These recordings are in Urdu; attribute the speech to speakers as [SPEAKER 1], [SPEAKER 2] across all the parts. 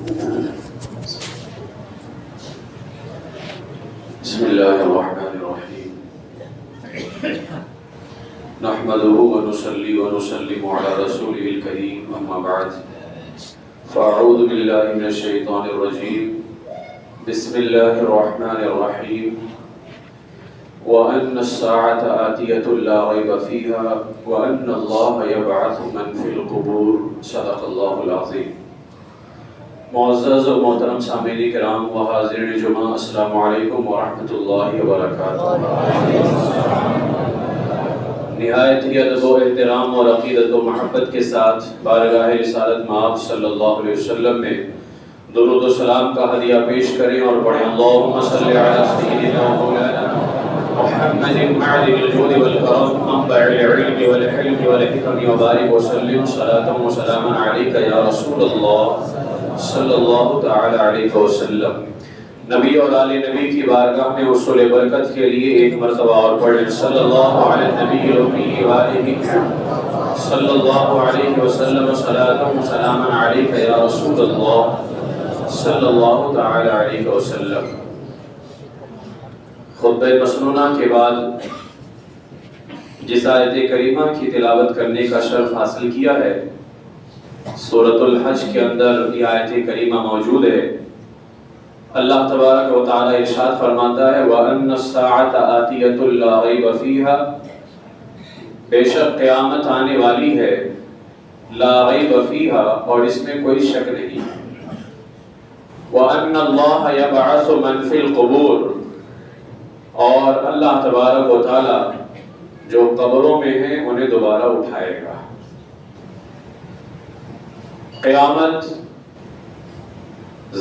[SPEAKER 1] بسم الله الرحمن الرحيم نحمده ونصلي ونسلم على رسوله الكريم أما بعد فأعوذ بالله من الشيطان الرجيم بسم الله الرحمن الرحيم وأن الساعة آتية لا ريب فيها وأن الله يبعث من في القبور صدق الله العظيم. معزز و محترم سامعین کرام و حاضرین جمعہ، السلام علیکم ورحمۃ اللہ وبرکاتہ. نہایت ہی ادب و احترام اور عقیدت و محبت کے ساتھ بارگاہ رسالت مآب صلی اللہ علیہ وسلم میں درود و سلام کا ہدیہ پیش کریں اور پڑھیں اللہم صلی علی سیدنا مولانا محمد معدن الجود والکرم منبع العلم والحلم والحکم وبارک وسلم صلاة و سلاما علیک یا رسول اللہ صلی اللہ تعالی علیہ وسلم. نبی اور آل نبی کی بارگاہ میں حصول برکت کے لیے ایک مرتبہ اور پڑھیں صلی اللہ علیہ نبی الامی وآلہ صلی اللہ علیہ وسلم صلاة و سلاما علیک یا رسول اللہ صلی اللہ تعالی علیہ وسلم. خطبہ مسنونہ کے بعد جس آیت کریمہ کی تلاوت کرنے کا شرف حاصل کیا ہے، سورۃ الحج کے اندر یہ آیت کریمہ موجود ہے. اللہ تبارک و تعالی ارشاد فرماتا ہے وَأَنَّ السَّاعَةَ آتِيَةٌ لَا رَيْبَ فِيهَا، بے شک قیامت آنے والی ہے، لا ریب فیہا، اور اس میں کوئی شک نہیں. وَأَنَّ اللَّهَ يَبْعَثُ مَنْ فِي الْقُبُورِ، اور اللہ تبارک و تعالی جو قبروں میں ہیں انہیں دوبارہ اٹھائے گا. قیامت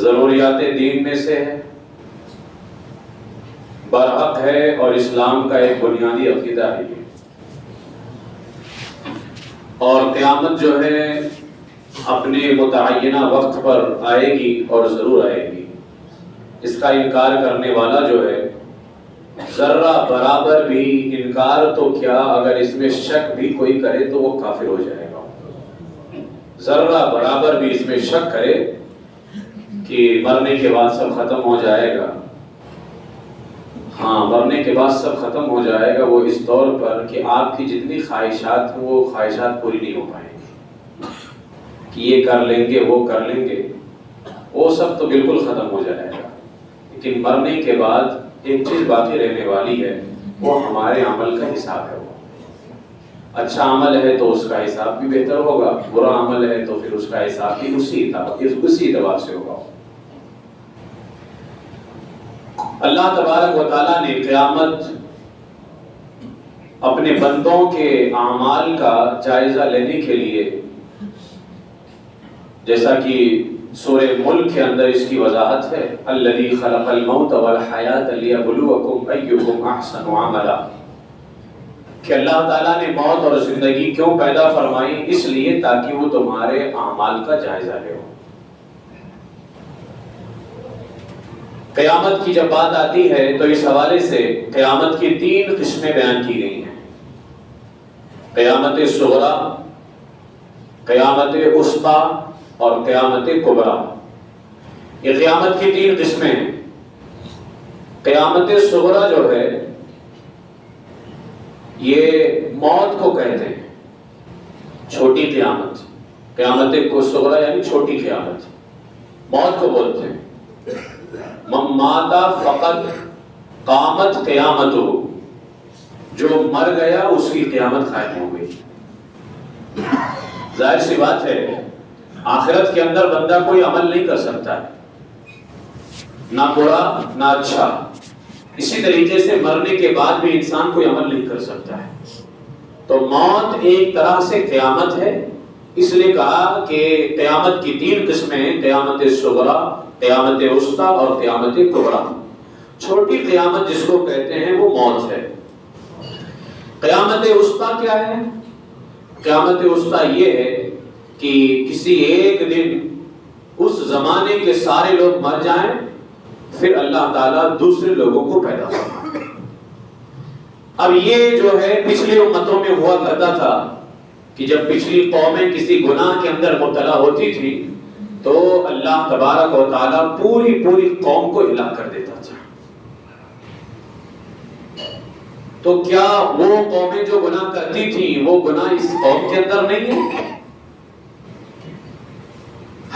[SPEAKER 1] ضروریات دین میں سے ہے، برحق ہے اور اسلام کا ایک بنیادی عقیدہ ہے. اور قیامت جو ہے اپنے متعینہ وقت پر آئے گی اور ضرور آئے گی. اس کا انکار کرنے والا جو ہے ذرہ برابر بھی انکار تو کیا، اگر اس میں شک بھی کوئی کرے تو وہ کافر ہو جائے گا. ذرہ برابر بھی اس میں شک کرے کہ مرنے کے بعد سب ختم ہو جائے گا، ہاں مرنے کے بعد سب ختم ہو جائے گا، وہ اس طور پر کہ آپ کی جتنی خواہشات ہیں وہ خواہشات پوری نہیں ہو پائیں گی کہ یہ کر لیں گے وہ کر لیں گے، وہ سب تو بالکل ختم ہو جائے گا. لیکن مرنے کے بعد ایک چیز باقی رہنے والی ہے، وہ ہمارے عمل کا حساب ہے. وہ اچھا عمل ہے تو اس کا حساب بھی بہتر ہوگا، برا عمل ہے تو پھر اس کا حساب بھی اسی اعتبار سے ہوگا. اللہ تبارک و تعالیٰ نے قیامت اپنے بندوں کے اعمال کا جائزہ لینے کے لیے، جیسا کہ سورہ ملک کے اندر اس کی وضاحت ہے الذی خلق الموت والحیات لیبلوکم ایکم احسن عملا، کہ اللہ تعالیٰ نے موت اور زندگی کیوں پیدا فرمائی؟ اس لیے تاکہ وہ تمہارے اعمال کا جائزہ لے. قیامت کی جب بات آتی ہے تو اس حوالے سے قیامت کی 3 قسمیں بیان کی گئی ہیں: قیامت صغریٰ، قیامت وسطیٰ اور قیامت کبریٰ. یہ قیامت کی 3 قسمیں ہیں. قیامت صغریٰ جو ہے یہ موت کو کہتے ہیں، چھوٹی قیامت. قیامت صغریٰ یعنی چھوٹی قیامت، موت کو بولتے ہیں. من مات فقط قامت قیامتہ، جو مر گیا اس کی قیامت قائم ہو گئی. ظاہر سی بات ہے آخرت کے اندر بندہ کوئی عمل نہیں کر سکتا ہے، نہ برا نہ اچھا. اسی طریقے سے مرنے کے بعد بھی انسان کوئی عمل نہیں کر سکتا ہے. تو موت ایک طرح سے قیامت ہے. اس لیے کہا کہ قیامت کی 3 قسمیں ہیں: قیامت صغریٰ، قیامت وسطیٰ اور قیامت کبریٰ. چھوٹی قیامت جس کو کہتے ہیں وہ موت ہے. قیامت وسطیٰ کیا ہے؟ قیامت وسطیٰ یہ ہے کہ کسی ایک دن اس زمانے کے سارے لوگ مر جائیں، پھر اللہ تعالیٰ دوسرے لوگوں کو پیدا فرمائے. اب یہ جو ہے پچھلی امتوں میں ہوا کرتا تھا کہ جب پچھلی قومیں کسی گناہ کے اندر مبتلا ہوتی تھی تو اللہ اللہ تبارک و تعالیٰ پوری قوم کو ہلاک کر دیتا تھا. تو کیا وہ قومیں جو گناہ کرتی تھیں وہ گناہ اس قوم کے اندر نہیں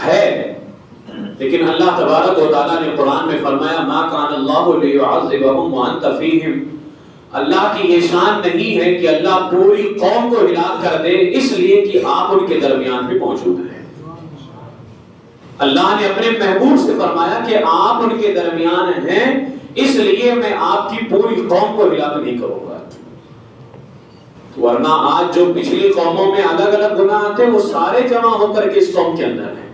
[SPEAKER 1] ہے؟ لیکن اللہ تبارک و تعالیٰ نے قرآن میں فرمایا ما کان اللہ لیعذبہم وانت فیہم. اللہ کی یہ شان نہیں ہے کہ اللہ پوری قوم کو ہلاک کر دے اس لیے کہ آپ ان کے درمیان بھی موجود ہیں. اللہ نے اپنے محبوب سے فرمایا کہ آپ ان کے درمیان ہیں اس لیے میں آپ کی پوری قوم کو ہلاک نہیں کروں گا. ورنہ آج جو پچھلی قوموں میں الگ الگ گناہ آتے وہ سارے جمع ہو کر کے اس قوم کے اندر ہیں.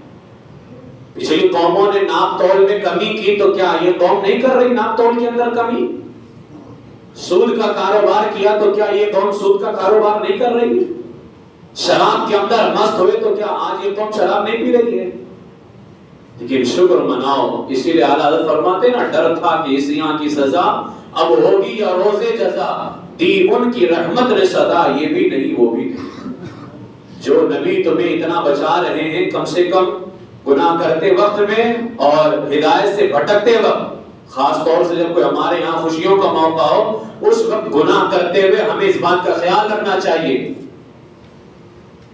[SPEAKER 1] پچھلی قوموں نے ناپ تول میں کمی کی تو کیا یہ قوم نہیں کر رہی ناپ تول کے اندر کمی؟ سود کا کاروبار کیا تو کیا یہ قوم سود کا کاروبار نہیں کر رہی؟ شراب کے اندر مست ہوئے تو کیا آج یہ قوم شراب نہیں پی رہی ہے؟ لیکن شکر مناؤ. اسی لیے اعلیٰ حضرت فرماتے نا ڈر تھا کہ اس یہاں کی سزا اب ہوگی یا روزے جزا دی ان کی رحمت نے صدا یہ بھی نہیں وہ بھی نہیں. جو نبی تمہیں اتنا بچا رہے ہیں کم سے کم گناہ کرتے وقت میں اور ہدایت سے بھٹکتے وقت، خاص طور سے جب کوئی ہمارے یہاں خوشیوں کا موقع ہو اس وقت گناہ کرتے ہوئے ہمیں اس بات کا خیال رکھنا چاہیے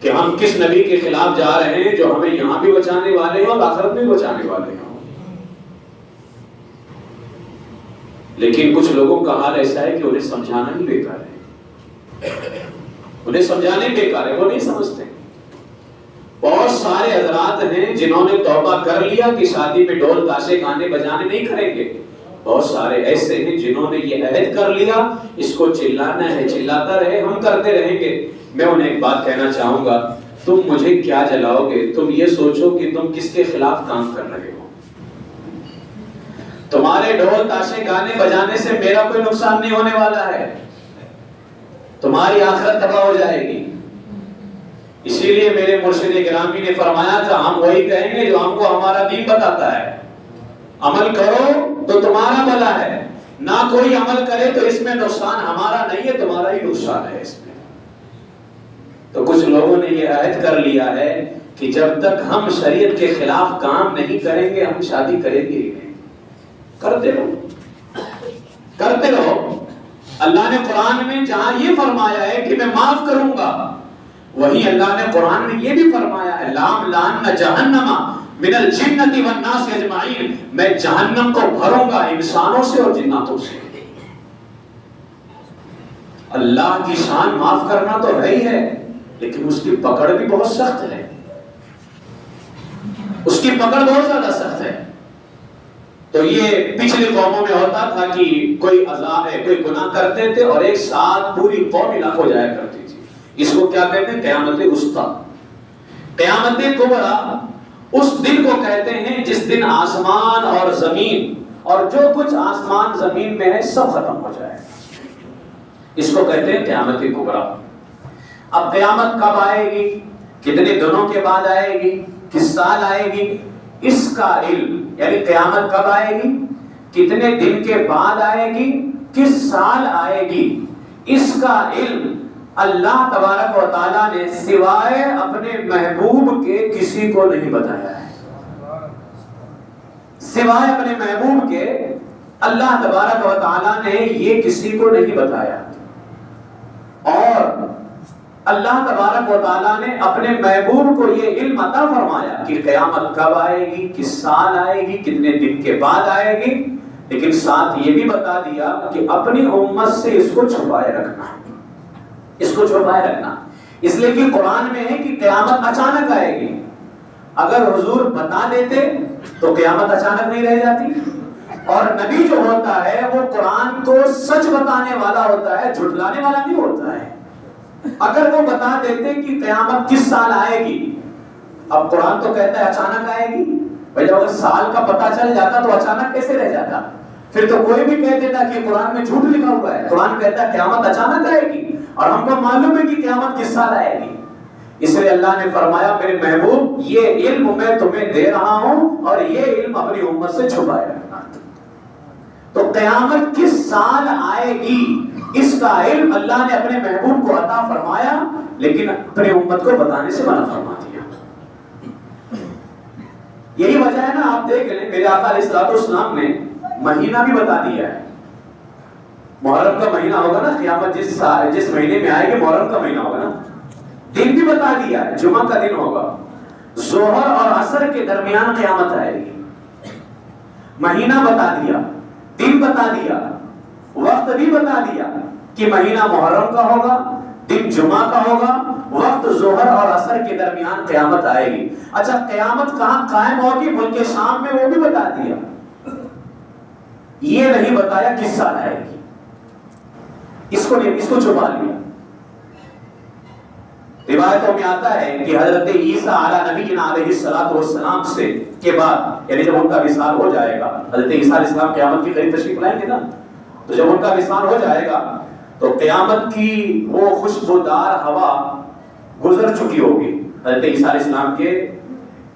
[SPEAKER 1] کہ ہم کس نبی کے خلاف جا رہے ہیں جو ہمیں یہاں بھی بچانے والے ہیں اور آخرت میں بچانے والے ہیں. لیکن کچھ لوگوں کا حال ایسا ہے کہ انہیں سمجھانا ہی بیکار ہے. انہیں سمجھانے بیکار ہے، وہ نہیں سمجھتے. بہت سارے حضرات ہیں جنہوں نے توبہ کر لیا کہ شادی میں ڈھول تاشے گانے بجانے نہیں کریں گے. بہت سارے ایسے ہیں جنہوں نے یہ عہد کر لیا اس کو چلانا ہے چلاتا رہے ہم کرتے رہیں گے. میں انہیں ایک بات کہنا چاہوں گا، تم مجھے کیا جلاؤ گے؟ تم یہ سوچو کہ تم کس کے خلاف کام کر رہے ہو. تمہارے ڈھول تاشے گانے بجانے سے میرا کوئی نقصان نہیں ہونے والا ہے، تمہاری آخرت تباہ ہو جائے گی. اسی لیے میرے مرشد گرامی نے فرمایا تھا ہم وہی کہیں گے جو ہم کو ہمارا دین بتاتا ہے. عمل کرو تو تمہارا بھلا ہے، نہ کوئی عمل کرے تو اس میں نقصان ہمارا نہیں ہے تمہارا ہی نقصان ہے اس میں. تو کچھ لوگوں نے یہ عہد کر لیا ہے کہ جب تک ہم شریعت کے خلاف کام نہیں کریں گے ہم شادی کریں گے ہی نہیں. کرتے رہو. اللہ نے قرآن میں جہاں یہ فرمایا ہے کہ میں معاف کروں گا، وہی اللہ نے قرآن میں یہ بھی فرمایا ہے لام لان جہنم من الجنۃ والناس اجمعین، میں جہنم کو بھروں گا انسانوں سے اور جناتوں سے. اللہ کی شان معاف کرنا تو ہے ہی ہے لیکن اس کی پکڑ بھی بہت سخت ہے. اس کی پکڑ بہت زیادہ سخت ہے. تو یہ پچھلی قوموں میں ہوتا تھا کہ کوئی عذاب ہے کوئی گناہ کرتے تھے اور ایک ساتھ پوری قوم ہلاک ہو جایا کرتی تھی. اس کو کیا کہتے ہیں؟ قیامت وسطیٰ. قیامت کبریٰ اس دن کو کہتے ہیں جس دن آسمان اور زمین اور جو کچھ آسمان زمین میں ہے سب ختم ہو جائے. اس کو کہتے ہیں قیامت کبریٰ. اب قیامت کب آئے گی، کتنے دنوں کے بعد آئے گی، کس سال آئے گی، اس کا علم یعنی قیامت کب آئے گی، کتنے دن کے بعد آئے گی، کس سال آئے گی، اس کا علم اللہ تبارک و تعالیٰ نے سوائے اپنے محبوب کے کسی کو نہیں بتایا ہے. سوائے اپنے محبوب کے اللہ تبارک و تعالیٰ نے یہ کسی کو نہیں بتایا. اور اللہ تبارک و تعالیٰ نے اپنے محبوب کو یہ علم عطا فرمایا کہ قیامت کب آئے گی، کس سال آئے گی، کتنے دن کے بعد آئے گی. لیکن ساتھ یہ بھی بتا دیا کہ اپنی امت سے اس کو چھپائے رکھنا، اس کو چھپائے رکھنا. اس لیے کہ قرآن میں ہے کہ قیامت اچانک آئے گی. اگر حضور بتا دیتے تو قیامت اچانک نہیں رہ جاتی. اور نبی جو ہوتا ہے وہ قرآن کو سچ بتانے والا ہوتا ہے، جھٹلانے والا نہیں ہوتا ہے. اگر وہ بتا دیتے کہ قیامت کس سال آئے گی، اب قرآن تو کہتا ہے اچانک آئے گی. بھائی جب اگر سال کا پتہ چل جاتا تو اچانک کیسے رہ جاتا؟ پھر تو کوئی بھی کہہ دیتا کہ قرآن میں جھوٹ لکھا ہوا ہے. قرآن کہتا ہے قیامت اچانک آئے گی اور ہم کو معلوم ہے کہ قیامت کس سال آئے گی. اس لیے اللہ نے فرمایا میرے محبوب یہ علم میں تمہیں دے رہا ہوں اور یہ علم اپنی امت سے چھپائے رکھنا. تو قیامت کس سال آئے گی اس کا علم اللہ نے اپنے محبوب کو عطا فرمایا لیکن اپنی امت کو بتانے سے منع فرما دیا. یہی وجہ ہے نا، آپ دیکھ لیں میرے آقا علیہ الصلوۃ والسلام نے مہینہ بھی بتا دیا ہے. محرم کا مہینہ ہوگا نا، قیامت جس مہینے میں آئے گی محرم کا مہینہ ہوگا نا، دن بھی بتا دیا ہے، جمعہ کا دن ہوگا، ظہر اور عصر کے درمیان قیامت آئے گی. مہینہ بتا دیا، دن بتا دیا، وقت بھی بتا دیا کہ مہینہ محرم کا ہوگا، دن جمعہ کا ہوگا، وقت ظہر اور عصر کے درمیان قیامت آئے گی. اچھا قیامت کہاں قائم ہوگی؟ ملک شام میں، وہ بھی بتا دیا. یہ نہیں بتایا کس سال آئے گی، اس کو چھپا لیا. روایتوں میں آتا ہے کہ حضرت عیسیٰ علی نبینا علیہ الصلوۃ والسلام سے کے بعد، یعنی جب ان کا وصال ہو جائے گا، حضرت عیسیٰ علیہ السلام قیامت کی قریب تشریف لائیں گے نا، تو جب ان کا وصال ہو جائے گا تو قیامت کی وہ خوشبودار ہوا گزر چکی ہوگی. حضرت عیسیٰ علیہ السلام کے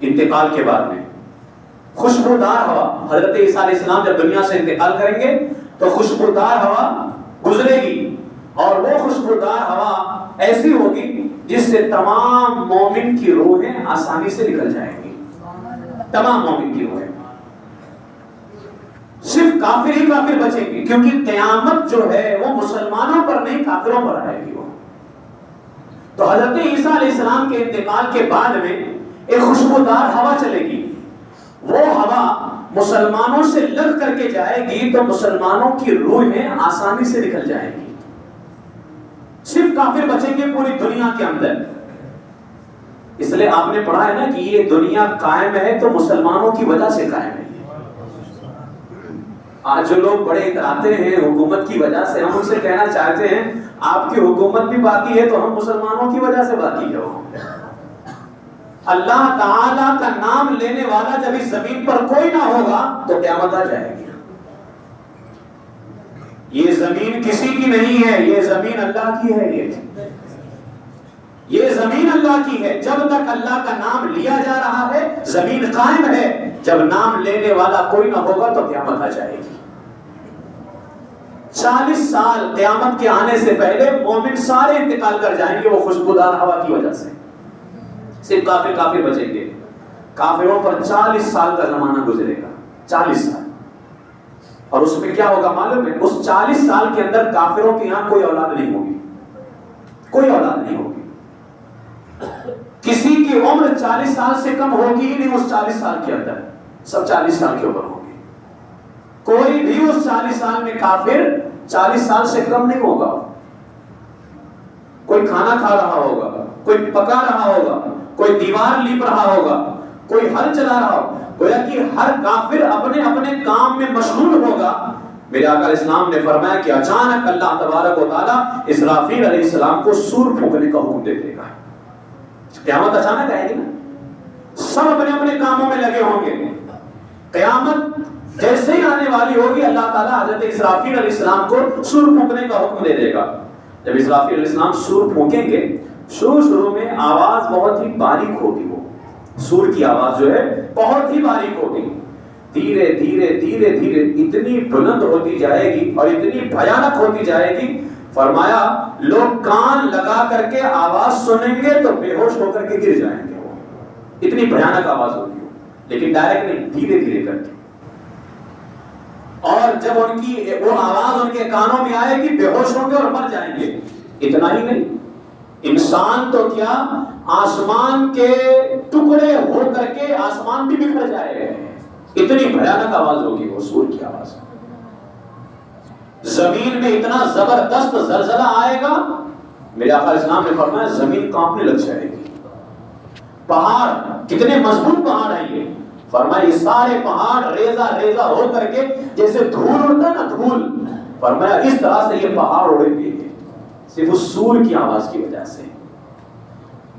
[SPEAKER 1] انتقال کے بعد میں خوشبودار ہوا، حضرت عیسیٰ علیہ السلام جب دنیا سے انتقال کریں گے تو خوشبودار ہوا گزرے گی، اور وہ خوشبودار ہوا ایسی ہوگی جس سے تمام مومن کی روحیں آسانی سے نکل جائیں گی. تمام مومن کی روحیں، صرف کافر ہی کافر بچیں گے، کیونکہ قیامت جو ہے وہ مسلمانوں پر نہیں کافروں پر آئے گی. وہ تو حضرت عیسیٰ علیہ السلام کے انتقال کے بعد میں ایک خوشبودار ہوا چلے گی. وہ ہوا مسلمانوں سے لگ کر کے جائے گی تو مسلمانوں کی روحیں آسانی سے نکل جائیں گی. صرف کافر بچیں گے پوری دنیا کے اندر. اس لیے آپ نے پڑھا ہے نا کہ یہ دنیا قائم ہے تو مسلمانوں کی وجہ سے قائم ہے. آج جو لوگ بڑے اتراتے ہیں حکومت کی وجہ سے، ہم ان سے کہنا چاہتے ہیں آپ کی حکومت بھی باقی ہے تو ہم مسلمانوں کی وجہ سے باقی ہے. اللہ تعالیٰ کا نام لینے والا جب اس زمین پر کوئی نہ ہوگا تو قیامت آ جائے گی. یہ زمین کسی کی نہیں ہے، یہ زمین اللہ کی ہے. یہ زمین اللہ کی ہے. جب تک اللہ کا نام لیا جا رہا ہے زمین قائم ہے. جب نام لینے والا کوئی نہ ہوگا تو قیامت آ جائے گی. 40 سال قیامت کے آنے سے پہلے مومن سارے انتقال کر جائیں گے وہ خوشبودار ہوا کی وجہ سے. صرف کافر بچیں گے. کافروں پر 40 سال کا زمانہ گزرے گا. 40 سال. اور اس میں کیا ہوگا معلوم ہے؟ اس 40 سال کے اندر کافروں کے یہاں کوئی اولاد نہیں ہوگی. کوئی اولاد نہیں ہوگی. کسی کی عمر 40 سال سے کم ہوگی ہی نہیں اس 40 سال کے اندر. سب 40 سال کے اوپر ہوگی. کوئی بھی اس 40 سال میں کافر 40 سال سے کم نہیں ہوگا. کوئی کھانا کھا رہا ہوگا، کوئی پکا رہا ہوگا، کوئی دیوار لیپ رہا ہوگا، کوئی ہل چلا رہا ہوگا. گویا کہ ہر کافر اپنے اپنے کام میں مشغول ہوگا. میرے آقا علیہ السلام نے فرمایا کہ اچانک اللہ تبارک و تعالیٰ اسرافیل علیہ السلام کو سور پھونکنے کا حکم دے دے گا. قیامت اچانک آئے گی نا، سب اپنے اپنے کاموں میں لگے ہوں گے. قیامت جیسے ہی آنے والی ہوگی اللہ تعالیٰ حضرت اسرافیل علیہ السلام کو سور پھونکنے کا حکم دے دے گا. جب اسرافیل علیہ السلام سور پھونکیں گے شروع میں آواز بہت ہی باریک ہوگی. وہ سور کی آواز جو ہے بہت ہی باریک ہوگی. دھیرے دھیرے دھیرے دھیرے اتنی بلند ہوتی جائے گی اور اتنی بھیانک ہوتی جائے گی. فرمایا لوگ کان لگا کر کے آواز سنیں گے تو بے ہوش ہو کر کے گر جائیں گے. وہ اتنی بھیانک آواز ہوگی. لیکن ڈائریکٹ نہیں، دھیرے دھیرے کر کے. اور جب ان کی وہ آواز ان کے کانوں میں آئے گی بے ہوش ہوں گے اور مر جائیں گے. اتنا ہی نہیں، انسان تو کیا آسمان کے ٹکڑے ہو کر کے آسمان بھی بکھر جائے گا. اتنی بھیانک آواز ہوگی وہ سور کی آواز. زمین میں اتنا زبردست زلزلہ آئے گا، میرے آقا علیہ السلام نے فرمایا زمین کانپنے لگ جائے گی. پہاڑ کتنے مضبوط پہاڑ ہیں یہ. فرمایا یہ سارے پہاڑ ریزہ ریزہ ہو کر کے جیسے دھول اڑتا ہے نا دھول، فرمایا اس طرح سے یہ پہاڑ اڑیں گے صرف اس سور کی آواز کی وجہ سے.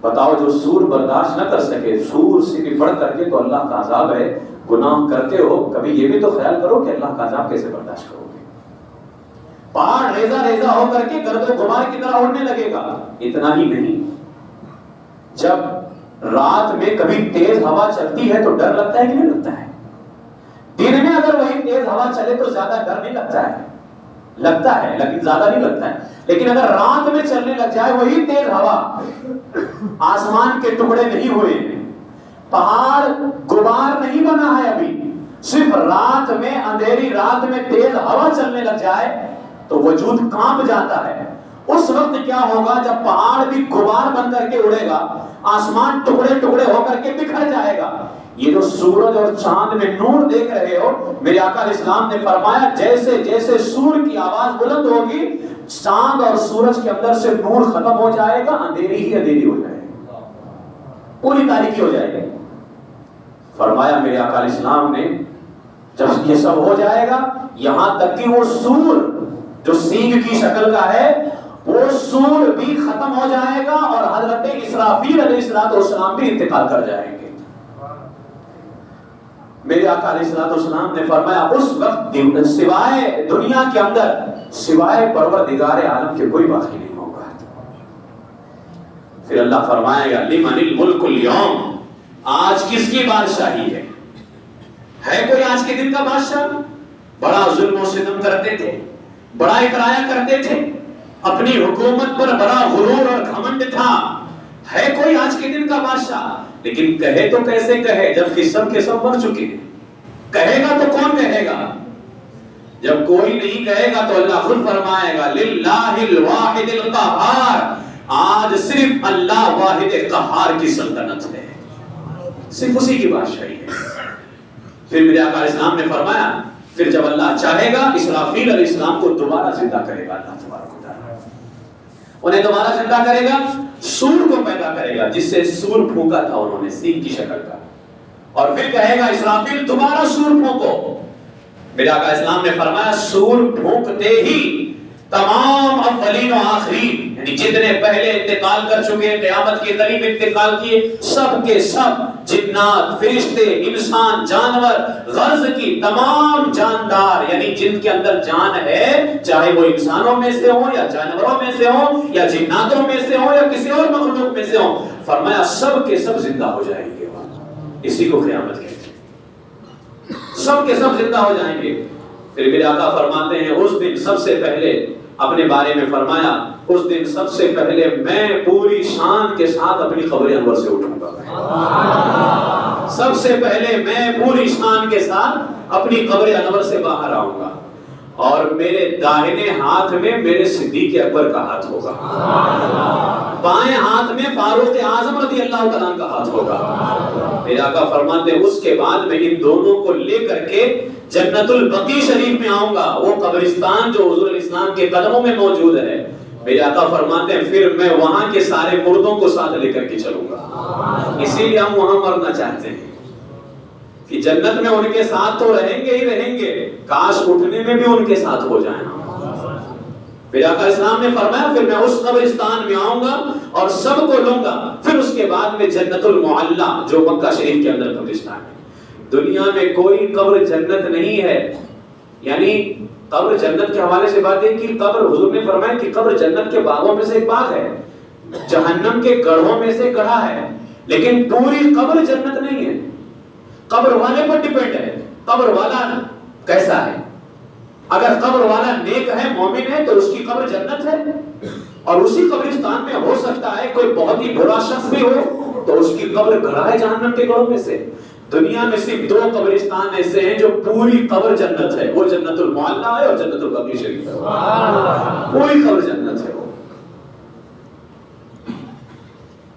[SPEAKER 1] بتاؤ جو سور برداشت نہ کر سکے، سور سے بھی بڑھ کر کے تو اللہ کا عذاب ہے. گناہ کرتے ہو کبھی یہ بھی تو خیال کرو کہ اللہ کا عذاب کیسے برداشت کرو گے. پہاڑ ریزہ ریزہ ہو کر کے گرد و غبار کی طرح اڑنے لگے گا. اتنا ہی نہیں، جب رات میں کبھی تیز ہوا چلتی ہے تو ڈر لگتا ہے کہ نہیں لگتا ہے؟ دن میں اگر وہی تیز ہوا چلے تو زیادہ ڈر نہیں لگتا ہے، لگتا ہے لیکن زیادہ نہیں لگتا ہے. لیکن اگر رات میں چلنے لگ جائے وہی تیز ہوا، آسمان کے ٹکڑے نہیں ہوئے، پہاڑ غبار نہیں بنا ہے ابھی، صرف رات میں، اندھیری رات میں تیز ہوا چلنے لگ جائے تو وجود کانپ جاتا ہے۔ اس وقت کیا ہوگا جب پہاڑ بھی غبار بن کر کے اڑے گا، آسمان ٹکڑے ٹکڑے ہو کر کے بکھر جائے گا۔ یہ جو سورج اور چاند میں نور دیکھ رہے ہو، میرے آقا علیہ السلام نے فرمایا جیسے جیسے سور کی آواز بلند ہوگی، چاند اور سورج کے اندر سے نور ختم ہو جائے گا، اندھیری ہی اندھیری ہو جائے گی، پوری تاریکی ہو جائے گی۔ فرمایا میرے آقا علیہ السلام نے جب یہ سب ہو جائے گا، یہاں تک کہ وہ سور جو سینگ کی شکل کا ہے، وہ سور بھی ختم ہو جائے گا اور حضرت اسرافیل علیہ السلام بھی انتقال کر جائیں گے۔ میرے آقا علیہ السلام نے فرمایا اس وقت سوائے دنیا کے اندر سوائے پروردگار عالم کے کوئی باقی نہیں ہوگا۔ پھر اللہ فرمائے گا لمن الملک اليوم، آج کس کی بادشاہی ہے کوئی آج کے دن کا بادشاہ؟ بڑا ظلم و ستم کرتے تھے، بڑا اقرایا کرتے تھے، اپنی حکومت پر بڑا غرور اور گھمنڈ تھا، ہے کوئی آج کے دن کا بادشاہ؟ لیکن کہے تو کیسے کہے جب کہ سب کے سب مر چکے ہیں؟ کہے گا تو کون کہے گا؟ جب کوئی نہیں کہے گا تو اللہ خود فرمائے گا للہ الواحد القہار، آج صرف اللہ واحد قہار کی سلطنت ہے، صرف اسی کی بادشاہی ہے۔ پھر میرے آقا علیہ السلام نے فرمایا پھر جب اللہ چاہے گا اسرافیل علیہ السلام کو دوبارہ زندہ کرے گا اللہ تبارک و تعالیٰ، انہیں دوبارہ زندہ کرے گا، سور کو پیدا کرے گا جس سے سور پھونکا تھا انہوں نے سینگ کی شکل کا، اور پھر کہے گا اسرافیل دوبارہ سور پھونکو۔ میرے آقا اسلام نے فرمایا سور پھونکتے ہی تمام اولین و آخرین، یعنی جتنے پہلے انتقال کر چکے قیامت کے قریب انتقال کیے، سب کے سب جنات، فرشتے، انسان، جانور، غرض کی تمام جاندار، یعنی جن کے اندر جان ہے، چاہے وہ انسانوں میں سے ہوں یا جانوروں میں سے ہوں یا جناتوں میں سے ہوں یا کسی اور مخلوق میں سے ہوں، فرمایا سب کے سب زندہ ہو جائیں گے۔ اسی کو قیامت کہتے ہیں، سب کے سب زندہ ہو جائیں گے۔ پھر میرے آقا فرماتے ہیں اس دن سب سے پہلے اپنے بارے میں فرمایا اس دن سب سے پہلے میں پوری شان کے ساتھ اپنی قبر انور سے اٹھوں گا، سب سے پہلے میں پوری شان کے ساتھ اپنی قبر انور سے باہر آؤں گا، اور میرے داہنے ہاتھ میں میرے صدیق اکبر کا ہاتھ ہوگا، بائیں ہاتھ میں فاروق اعظم رضی اللہ تعالیٰ کا ہاتھ ہوگا۔ میرے آقا فرماتے ہیں اس کے بعد میں ان دونوں کو لے کر کے جنت البقیع شریف میں آؤں گا، وہ قبرستان جو حضور علیہ السلام کے قدموں میں موجود ہے۔ میرے آقا فرماتے ہیں پھر میں وہاں کے سارے مردوں کو ساتھ لے کر کے چلوں گا، اسی لیے ہم وہاں مرنا چاہتے ہیں کہ جنت میں ان کے ساتھ تو رہیں گے ہی رہیں گے، کاش اٹھنے میں بھی ان کے ساتھ ہو جائیں۔ پھر آقا اسلام نے فرمایا پھر میں اس قبرستان میں آؤں گا اور سب کو لوں گا، پھر اس کے بعد میں جنت المعلا جو مکہ شریف کے اندر قبرستان ہے۔ دنیا میں کوئی قبر جنت نہیں ہے، یعنی قبر جنت کے حوالے سے بات ہے کہ قبر حضور نے فرمایا کہ قبر جنت کے باغوں میں سے ایک باغ ہے، جہنم کے گڑھوں میں سے گڑھا ہے، لیکن پوری قبر جنت نہیں ہے، قبر والے پر ڈیپینڈ ہے قبر والا کیسا ہے۔ اگر قبر والا نیک ہے، مومن ہے، تو اس کی قبر جنت ہے، اور اسی قبرستان میں ہو سکتا ہے کوئی بہت ہی برا شخص بھی ہو تو اس کی قبر گڑھا ہے جہنم کے گڑھوں میں سے۔ دنیا میں صرف دو قبرستان ایسے ہیں جو پوری قبر جنت ہے، وہ جنت المعلا ہے اور جنت البقیع شریف ہے، پوری قبر جنت ہے۔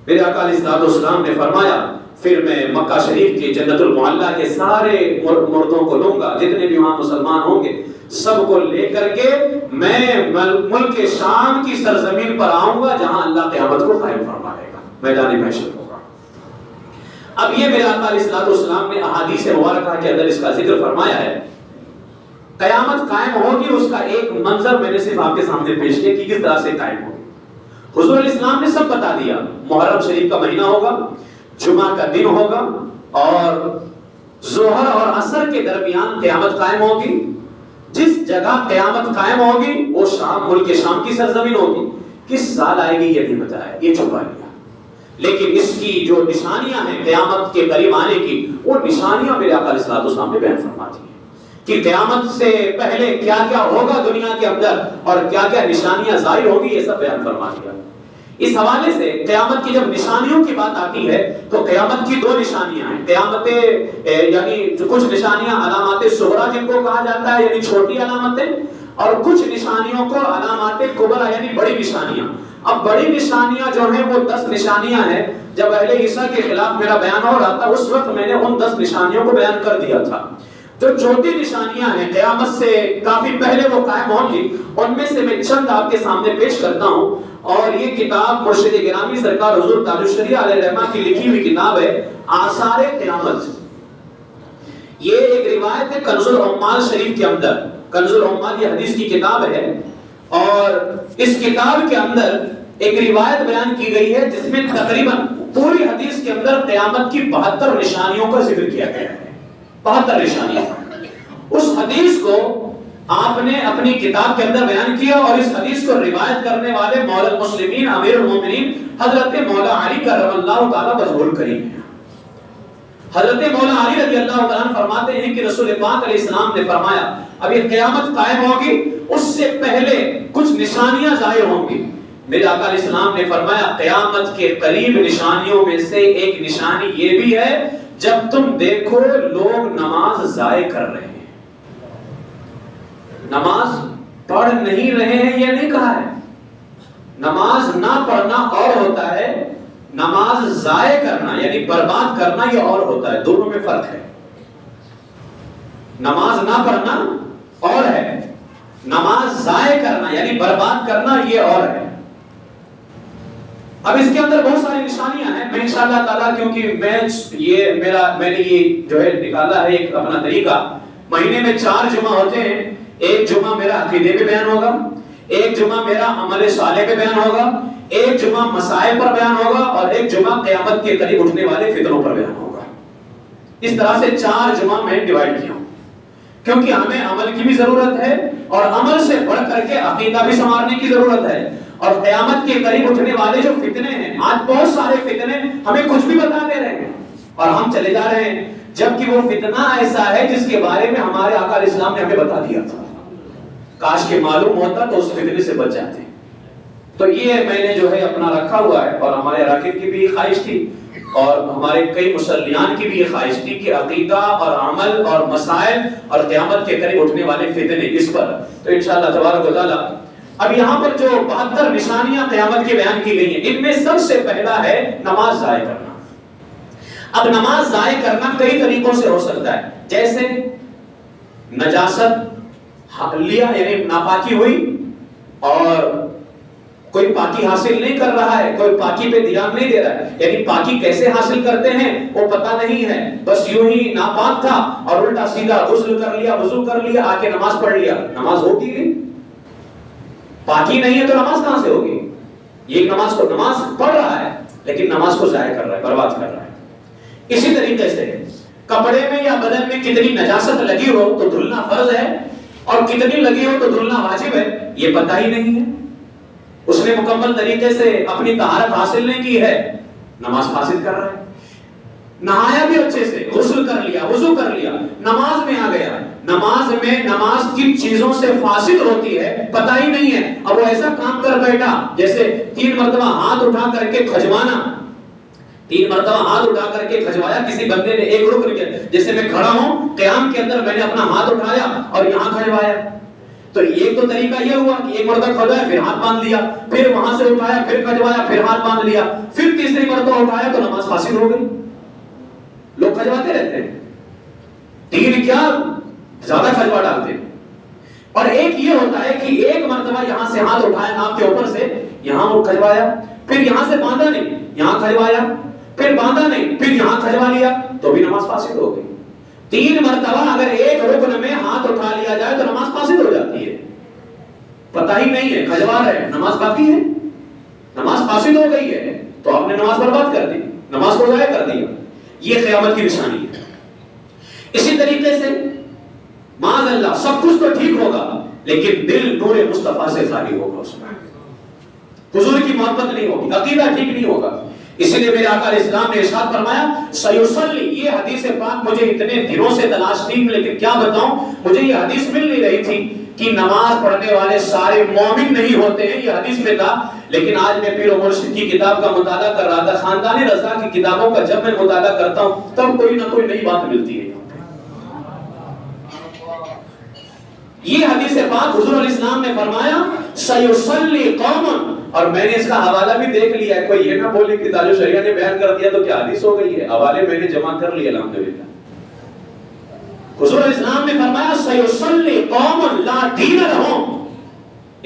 [SPEAKER 1] میرے آقا علیہ السلام نے فرمایا پھر میں مکہ شریف کی جنت المعلا کے سارے مردوں کو لوں گا، جتنے بھی وہاں مسلمان ہوں گے سب کو لے کر کے میں ملک شام کی سرزمین پر آؤں گا جہاں اللہ قیامت کو قائم فرمائے گا، میدان محشر ہوگا۔ اب یہ میرے آقا علیہ السلام نے احادیث مبارکہ کے اندر اس کا ذکر فرمایا ہے، قیامت قائم ہوگی، اس کا ایک منظر میں نے صرف آپ کے سامنے پیش کیا کہ کس طرح سے قائم ہوگی۔ حضور علیہ السلام نے سب بتا دیا، محرم شریف کا مہینہ ہوگا، جمعہ کا دن ہوگا، اور ظہر اور عصر کے درمیان قیامت قائم ہوگی۔ جس جگہ قیامت قائم ہوگی وہ شام، ملک شام کی سرزمین ہوگی۔ کس سال آئے گی یہ نہیں بتایا، یہ چھپا لیا، لیکن اس کی جو نشانیاں ہیں قیامت کے قریب آنے کی، وہ نشانیاں میرے آقا علیہ السلام نے بیان فرما دی ہیں کہ قیامت سے پہلے کیا کیا ہوگا دنیا کے اندر اور کیا کیا نشانیاں ظاہر ہوگی، یہ سب بیان فرما دیا۔ اس حوالے سے قیامت کی جب نشانیوں کی بات آتی ہے تو قیامت کی دو نشانیاں ہیں. قیامت یعنی کچھ نشانیاں علامات صغریٰ جن کو کہا جاتا ہے یعنی چھوٹی علامتیں, اور کچھ نشانیوں کو علامات کبریٰ یعنی بڑی نشانیاں. اب بڑی نشانیاں جو ہیں وہ 10 نشانیاں ہیں. جب اہل عیسیٰ کے خلاف میرا بیان ہو رہا تھا اس وقت میں نے ان 10 نشانیوں کو بیان کر دیا تھا. جو چھوٹی نشانیاں ہیں قیامت سے کافی پہلے وہ قائم ہوں گی, ان میں سے میں چند آپ کے سامنے پیش کرتا ہوں. اور یہ کتاب مرشد گرامی سرکار حضور تاج الشریعہ علیہ رحمہ کی لکھی ہوئی کتاب ہے آثار قیامت. یہ ایک روایت ہے کنز العمال شریف کے اندر. کنز العمال یہ حدیث کی کتاب ہے, اور اس کتاب کے اندر ایک روایت بیان کی گئی ہے جس میں تقریباً پوری حدیث کے اندر قیامت کی 72 نشانیوں کا ذکر کیا گیا ہے. 72 نشانیاں. اس حدیث کو آپ نے اپنی کتاب کے اندر بیان کیا, اور اس حدیث کو روایت کرنے والے مولا المسلمین امیر المومنین حضرت مولا علی کرم اللہ تعالی وجہ الکریم ہیں. حضرت مولا علی رضی اللہ تعالیٰ عنہ فرماتے ہیں کہ رسول پاک علیہ السلام نے فرمایا اب یہ قیامت قائم ہوگی, اس سے پہلے کچھ نشانیاں ظاہر ہوں گی. میرے آقا علیہ السلام نے فرمایا قیامت کے قریب نشانیوں میں سے ایک نشانی یہ بھی ہے جب تم دیکھو لوگ نماز ضائع کر رہے ہیں. نماز پڑھ نہیں رہے ہیں یہ نہیں کہا ہے. نماز نہ پڑھنا اور ہوتا ہے, نماز ضائع کرنا یعنی برباد کرنا یہ اور ہوتا ہے. دونوں میں فرق ہے. نماز نہ پڑھنا اور ہے, نماز ضائع کرنا یعنی برباد کرنا یہ اور ہے. اب اس کے اندر بہت ساری نشانیاں ہیں. میں انشاءاللہ تعالیٰ کیونکہ میں نے یہ جو ہے نکالا ہے ایک اپنا طریقہ, مہینے میں 4 جمعہ ہوتے ہیں. ایک جمعہ میرا عقیدے پہ بیان ہوگا, ایک جمعہ میرا عمل صالح پہ بیان ہوگا, ایک جمعہ مسائل پر بیان ہوگا, اور ایک جمعہ قیامت کے قریب اٹھنے والے فتنوں پر بیان ہوگا. اس طرح سے 4 جمعہ میں ڈیوائیڈ کیا ہوں, کیونکہ ہمیں عمل کی بھی ضرورت ہے اور عمل سے بڑھ کر کے عقیدہ بھی سنوارنے کی ضرورت ہے. اور قیامت کے قریب اٹھنے والے جو فتنے ہیں, آج بہت سارے فتنے ہمیں کچھ بھی بتا دے رہے ہیں اور ہم چلے جا رہے ہیں, جبکہ وہ فتنہ ایسا ہے جس کے بارے میں ہمارے آقا علیہ السلام نے ہمیں بتا دیا تھا. کاش کے معلوم ہوتا تو اس فتنے سے بچ جاتے. تو یہ میں نے جو ہے اپنا رکھا ہوا ہے, اور ہمارے راکب کی بھی خواہش تھی اور ہمارے کئی مسلیان کی بھی یہ خواہش تھی کہ عقیدہ اور عمل اور مسائل اور قیامت کے قریب اٹھنے والے فتنے اس پر. تو انشاءاللہ تبارک و تعالی اب یہاں پر جو 72 نشانیاں قیامت کی بیان کی گئی ہیں, ان میں سب سے پہلا ہے نماز ضائع کرنا. اب نماز ضائع کرنا کئی طریقوں سے ہو سکتا ہے, جیسے نجاست لیا یعنی ناپاکی ہوئی اور کوئی پاکی حاصل نہیں کر رہا ہے, کوئی پاکی پہ دھیان نہیں دے رہا ہے, یعنی پاکی کیسے حاصل کرتے ہیں وہ پتہ نہیں ہے, بس یوں ہی ناپاک تھا اور الٹا سیدھا غسل کر لیا, وضو کر لیا, آ کے نماز پڑھ لیا, نماز ہوگی نہیں. پاکی نہیں ہے تو نماز کہاں سے ہوگی؟ یہ نماز پڑھ رہا ہے لیکن نماز کو ضائع کر رہا ہے, برباد کر رہا ہے. اسی طریقے سے کپڑے میں یا بدن میں کتنی نجاست لگی ہو تو دھلنا فرض ہے, اور کتنی لگی ہو تو دھلنا واجب ہے, یہ پتہ ہی نہیں ہے. اس نے مکمل طریقے سے اپنی طہارت حاصل نہیں کی ہے, نماز فاسد کر رہا ہے. نہایا بھی اچھے سے, غسل کر لیا, وضو کر لیا, نماز میں آ گیا, نماز میں نماز کن چیزوں سے فاسد ہوتی ہے پتہ ہی نہیں ہے. اب وہ ایسا کام کر بیٹھا جیسے 3 مرتبہ ہاتھ اٹھا کر کے کھجوانا, 3 مرتبہ ہاتھ اٹھا کر کے کھجوایا. کسی بندے نے ایک رکن کیا, جیسے میں کھڑا ہوں قیام کے اندر میں نے اپنا ہاتھ اٹھایا اور یہاں کھجوایا, تو ایک تو طریقہ یہ ہوا کہ ایک مرتبہ کھجوایا پھر ہاتھ باندھ لیا, پھر وہاں سے اٹھایا پھر کھجوایا پھر ہاتھ باندھ لیا, پھر تیسری مرتبہ اٹھایا تو نماز فاسد ہو گئی. لوگ کھجواتے رہتے ہیں, 3 کیا زیادہ کھجوا ڈالتے ہیں. اور ایک یہ ہوتا ہے کہ ایک مرتبہ یہاں سے ہاتھ اٹھایا ناک کے اوپر سے, یہاں وہ کھجوایا, پھر یہاں سے باندھا نہیں, یہاں کھجوایا, پھر باندھا نہیں, پھر یہاں کھجوا لیا, تو بھی نماز فاسد ہو گئی. 3 مرتبہ اگر ایک رکن میں ہاتھ اٹھا لیا جائے تو نماز فاسد ہو جاتی ہے. پتہ ہی نہیں ہے, کھجوا رہے ہیں, نماز باقی ہے, نماز فاسد ہو گئی ہے, تو آپ نے نماز برباد کر دی, نماز کو ضائع کر دیا. یہ قیامت کی نشانی ہے. اسی طریقے سے معاذ اللہ سب کچھ تو ٹھیک ہوگا لیکن دل نور مصطفیٰ سے خالی ہوگا, اس میں حضور کی محبت نہیں ہوگی, عقیدہ ٹھیک نہیں ہوگا. اسی لیے میرے آقا علیہ السلام نے ارشاد فرمایا سیصلی, یہ حدیث پاک مجھے اتنے دنوں سے تلاش تھی لیکن کیا بتاؤں مجھے یہ حدیث مل نہیں رہی تھی کہ نماز پڑھنے والے سارے مومن نہیں ہوتے ہیں، یہ حدیث میں تھا، لیکن آج میں پیر و مرشد کی کتاب کا مطالعہ کر رہا تھا، خاندان رضا کی کتابوں کا جب میں مطالعہ کرتا ہوں تب کوئی نہ کوئی نئی بات ملتی ہے۔ یہ حدیث پاک حضور علیہ السلام نے فرمایا سیصلی قوم، اور میں نے اس کا حوالہ بھی دیکھ لیا ہے، کوئی یہ نہ بولے کہ تاج شریعہ نے بیان کر دیا تو کیا حدیث ہو گئی ہے، حوالے میں نے جمع کر لیے الحمدللہ۔ حضور علیہ السلام نے فرمایا سیصلی قوم لا دین لہم،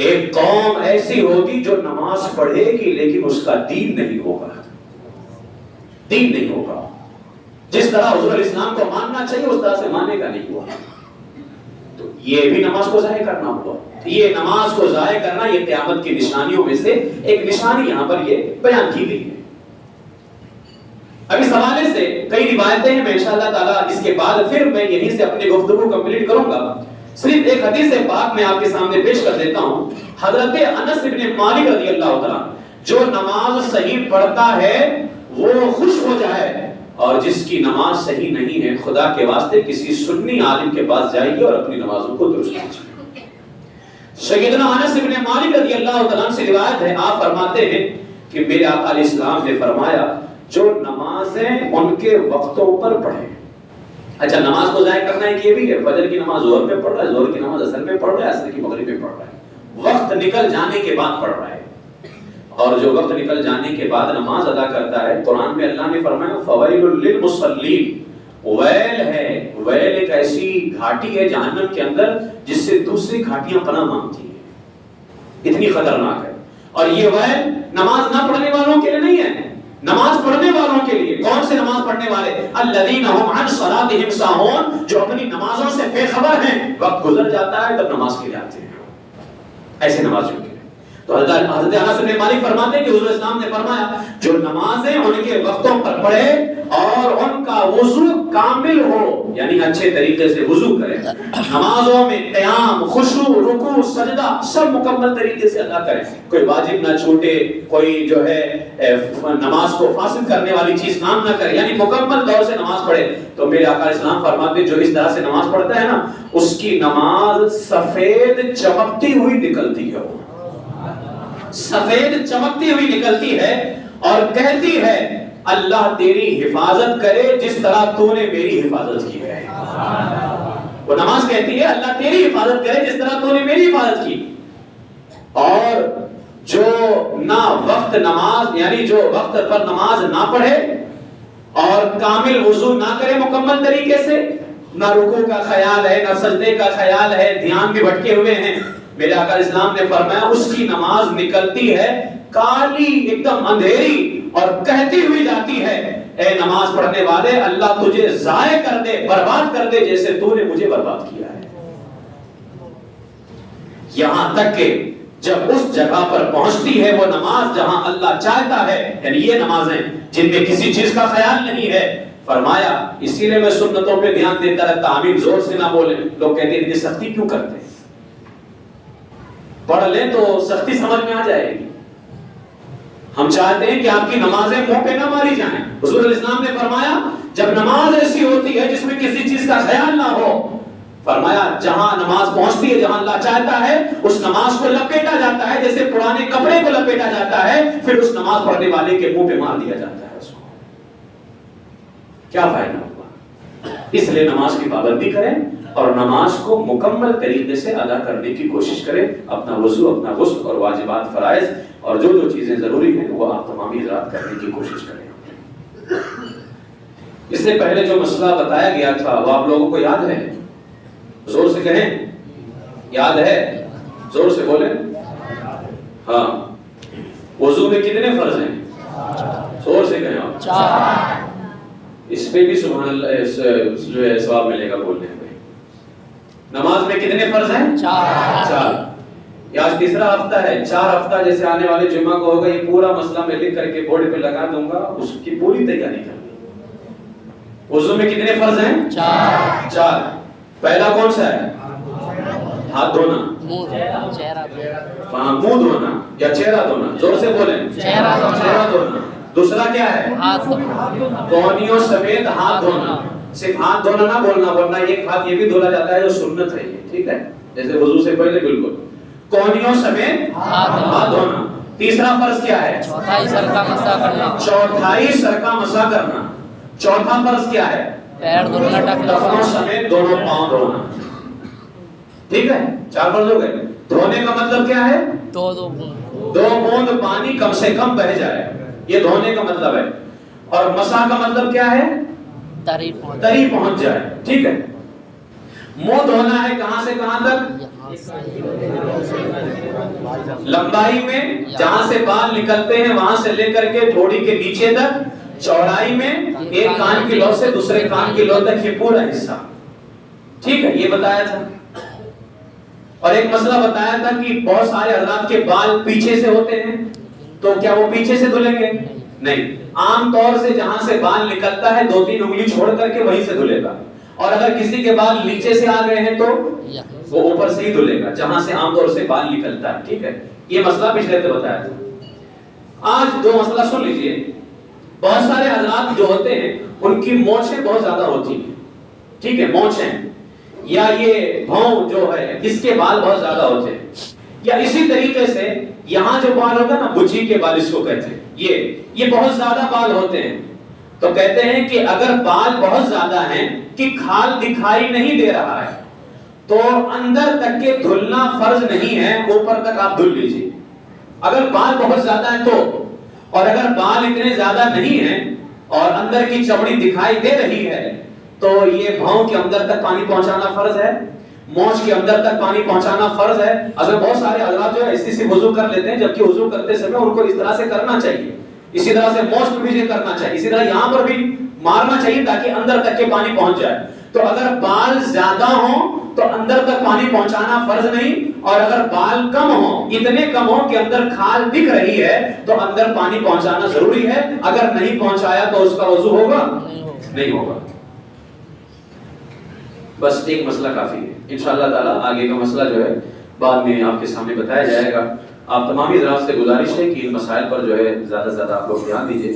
[SPEAKER 1] ایک قوم ایسی ہوگی جو نماز پڑھے گی لیکن اس کا دین نہیں ہوگا، دین نہیں ہوگا، جس طرح حضور علیہ السلام کو ماننا چاہیے اس طرح سے ماننے کا نہیں ہوا، تو یہ بھی نماز کو ضائع کرنا ہوا۔ یہ نماز کو ضائع کرنا یہ قیامت کی نشانیوں میں سے ایک نشانی یہاں پر یہ بیان کی گئی ہے۔ اب اس حوالے سے کئی روایتیں ہیں، میں انشاءاللہ تعالیٰ اس کے بعد پھر میں یہیں سے اپنی گفتگو کمپلیٹ کروں گا، صرف ایک حدیث پاک میں آپ کے سامنے پیش کر دیتا ہوں۔ حضرت انس بن مالک رضی اللہ تعالیٰ، جو نماز صحیح پڑھتا ہے وہ خوش ہو جائے، اور جس کی نماز صحیح نہیں ہے خدا کے واسطے کسی سنی عالم کے پاس جائیے اور اپنی نمازوں کو درست کیجیے۔ سیدنا انس بن مالک رضی اللہ تعالیٰ سے روایت ہے، آپ فرماتے ہیں کہ میرے آقا علیہ السلام نے فرمایا جو نمازیں ان کے وقتوں پر پڑھیں۔ اچھا، نماز کو ضائع کرنا ہے کہ یہ بھی ہے، فجر کی نماز ظہر میں پڑھ رہا ہے، ظہر کی نماز عصر میں پڑھ رہا ہے، عصر کی مغرب میں پڑھ رہا ہے، وقت نکل جانے کے بعد پڑھ رہا ہے، اور جو وقت نکل جانے کے بعد نماز ادا کرتا ہے، قرآن میں اللہ نے فرمایا فویل للمصلین، ویل ہے، ویل ایک ایسی گھاٹی ہے جہنم کے اندر جس سے دوسری گھاٹیاں پناہ مانگتی ہیں، اتنی خطرناک ہے۔ اور یہ ویل نماز نہ پڑھنے والوں کے لیے نہیں ہے، نماز پڑھنے والوں کے لیے۔ کون سے نماز پڑھنے والے؟ الذین هم عن صلاتهم ساہون، جو اپنی نمازوں سے بے خبر ہیں، وقت گزر جاتا ہے تب نماز کے لیے آتے ہیں، ایسے نمازیوں کے لیے۔ تو حضرت انس بن مالک فرماتے ہیں کہ حضور اسلام نے فرمایا جو نمازیں ان کے وقتوں پر پڑھے اور ان کا وضو کامل ہو، یعنی اچھے طریقے سے وضو کرے، نمازوں میں قیام، خشوع، رکوع، سجدہ سب مکمل طریقے سے ادا کرے، کوئی واجب نہ چھوٹے، کوئی جو ہے نماز کو فاسد کرنے والی چیز کام نہ کرے، یعنی مکمل طور سے نماز پڑھے، تو میرے آقا علیہ السلام فرماتے ہیں جو اس طرح سے نماز پڑھتا ہے نا اس کی نماز سفید چمکتی ہوئی نکلتی ہے، سفید چمکتی ہوئی نکلتی ہے اور کہتی ہے اللہ تیری حفاظت کرے جس طرح تو نے میری حفاظت کی ہے۔ وہ نماز کہتی ہے اللہ تیری حفاظت کرے جس طرح تو نے میری حفاظت کی۔ اور جو نہ وقت نماز، یعنی جو وقت پر نماز نہ پڑھے اور کامل وضو نہ کرے مکمل طریقے سے، نہ رکوع کا خیال ہے نہ سجدے کا خیال ہے، دھیان بھی بھٹکے ہوئے ہیں، میرے آقا اسلام نے فرمایا اس کی نماز نکلتی ہے کالی، ایک دم اندھیری، اور کہتی ہوئی جاتی ہے اے نماز پڑھنے والے اللہ تجھے ضائع کر دے، برباد کر دے جیسے تو نے مجھے برباد کیا ہے۔ یہاں تک کہ جب اس جگہ پر پہنچتی ہے وہ نماز جہاں اللہ چاہتا ہے، یعنی یہ نمازیں جن میں کسی چیز کا خیال نہیں ہے، فرمایا اسی لیے میں سنتوں پہ دھیان دیتا رہتا، آمین زور سے نہ بولیں، لوگ کہتے ہیں اتنی سختی کیوں کرتے ہیں، پڑھ لیں تو سختی سمجھ میں آ جائے گی۔ ہم چاہتے ہیں کہ آپ کی نمازیں منہ پہ نہ ماری جائیں۔ حضور علیہ السلام نے فرمایا جب نماز ایسی ہوتی ہے جس میں کسی چیز کا خیال نہ ہو، فرمایا جہاں نماز پہنچتی ہے جہاں اللہ چاہتا ہے اس نماز کو لپیٹا جاتا ہے جیسے پرانے کپڑے کو لپیٹا جاتا ہے، پھر اس نماز پڑھنے والے کے منہ پہ مار دیا جاتا ہے۔ اس کو کیا فائدہ ہوا؟ اس لیے نماز کی پابندی کریں اور نماز کو مکمل طریقے سے ادا کرنے کی کوشش کریں، اپنا وضو، اپنا غسل اور واجبات فرائض اور جو جو چیزیں ضروری ہیں وہ آپ تمام اجرات کرنے کی کوشش کریں۔ اس سے پہلے جو مسئلہ بتایا گیا تھا وہ آپ لوگوں کو یاد ہے؟ زور سے کہیں، یاد ہے؟ زور سے بولیں۔ ہاں، وضو میں کتنے فرض ہیں؟ زور سے کہیں آپ۔ 4۔ اس پہ بھی سبحان اللہ ثواب ملے گا بولنے میں۔ نماز میں کتنے فرض ہیں؟ 4۔ یہ آج تیسرا ہفتہ ہے، 4 ہفتہ جیسے آنے والے جمعہ کو ہوگا، یہ پورا مسئلہ میں لکھ کر کے بورڈ پہ لگا دوں گا، اس کی پوری تیاری کرنی۔ وضو میں کتنے فرض ہیں؟ 4۔ پہلا کون سا ہے؟ ہاتھ دھونا، منہ دھونا یا چہرہ دھونا؟ زور سے بولیں۔ چہرہ دھونا۔ دوسرا کیا ہے؟ کونیوں سمیت ہاتھ دھونا۔ صرف ہاتھ دھونا نہ بولنا، ورنہ ایک ہاتھ یہ بھی دھونا جاتا ہے جو سنت ہے، ٹھیک ہے؟ جیسے وضو سے پہلے بالکل کونیوں سمیت ہاتھ دھونا. تیسرا فرض کیا ہے؟
[SPEAKER 2] چوتھائی سر کا مسح کرنا.
[SPEAKER 1] چوتھائی سر کا مسح کرنا. چوتھا فرض کیا ہے؟
[SPEAKER 2] پیر دھونا,
[SPEAKER 1] ٹخنوں سمیت دونوں پاؤں دھونا. ٹھیک ہے, 4 فرض ہو گئے. دھونے کا مطلب کیا ہے؟
[SPEAKER 2] 2
[SPEAKER 1] بوند پانی کم سے کم بہ جائے, یہ دھونے کا مطلب ہے. اور مسح کا مطلب کیا ہے؟
[SPEAKER 2] تری
[SPEAKER 1] پہنچ جائے. ٹھیک ہے. منہ دھونا ہے کہاں سے کہاں تک؟ لمبائی میں جہاں سے بال نکلتے ہیں وہاں سے لے کر کے تھوڑی کے نیچے تک. چوڑائی میں ایک کان کی لو سے دوسرے کان کی لو تک, یہ پورا حصہ. ٹھیک ہے, یہ بتایا تھا. اور ایک مسئلہ بتایا تھا کہ بہت سارے حضرات کے بال پیچھے سے ہوتے ہیں, تو کیا وہ پیچھے سے دھلیں گے؟ نہیں. عام طور سے جہاں سے بال نکلتا ہے 2-3 انگلی چھوڑ کر کے وہیں سے دھلے گا. اور اگر کسی کے بال نیچے سے آ گئے ہیں تو وہ اوپر سے ہی دھلے گا جہاں سے عام طور سے بال نکلتا ہے. ٹھیک ہے, یہ مسئلہ پچھلے ہفتے بتایا تھا. آج 2 مسئلہ سن لیجئے. بہت سارے حضرات جو ہوتے ہیں ان کی مونچھیں بہت زیادہ ہوتی ہیں. ٹھیک ہے, مونچھیں یا یہ بھاؤں جو ہے اس کے بال بہت زیادہ ہوتے ہیں. یا اسی طریقے سے یہاں جو بال ہوگا نا, بجھی کے بال اس کو کہتے ہیں, یہ بہت زیادہ بال ہوتے ہیں. تو کہتے ہیں کہ اگر بال بہت زیادہ ہیں کہ کھال دکھائی نہیں دے رہا ہے تو اندر تک کے دھلنا فرض نہیں ہے, اوپر تک آپ دھل لیجیے. اگر بال بہت زیادہ ہیں تو, اور اگر بال اتنے زیادہ نہیں ہیں اور اندر کی چمڑی دکھائی دے رہی ہے تو یہ بھاؤں کے اندر تک پانی پہنچانا فرض ہے, مونچھ کے اندر تک پانی پہنچانا فرض ہے. اصل بہت سارے حضرات جو ہے اسی سے وضو کر لیتے ہیں, جبکہ وضو کرتے سمے ان کو اس طرح سے کرنا چاہیے. اسی طرح سے مونچھ پہ بھی یہ کرنا چاہیے, اسی طرح یہاں پر بھی مارنا چاہیے تاکہ اندر تک کے پانی پہنچ جائے. تو اگر بال زیادہ ہوں تو اندر تک پانی پہنچانا فرض نہیں, اور اگر بال کم ہوں, اتنے کم ہوں کہ اندر کھال دکھ رہی ہے تو اندر پانی پہنچانا ضروری ہے. اگر نہیں پہنچایا تو اس کا وضو ہوگا؟ نہیں ہوگا. بس ایک مسئلہ کافی ہے. انشاءاللہ تعالی آگے کا مسئلہ جو ہے بعد میں آپ کے سامنے بتایا جائے گا. آپ تمام حضرات سے گزارش ہے کہ ان مسائل پر جو ہے زیادہ سے زیادہ آپ لوگ دھیان دیجیے.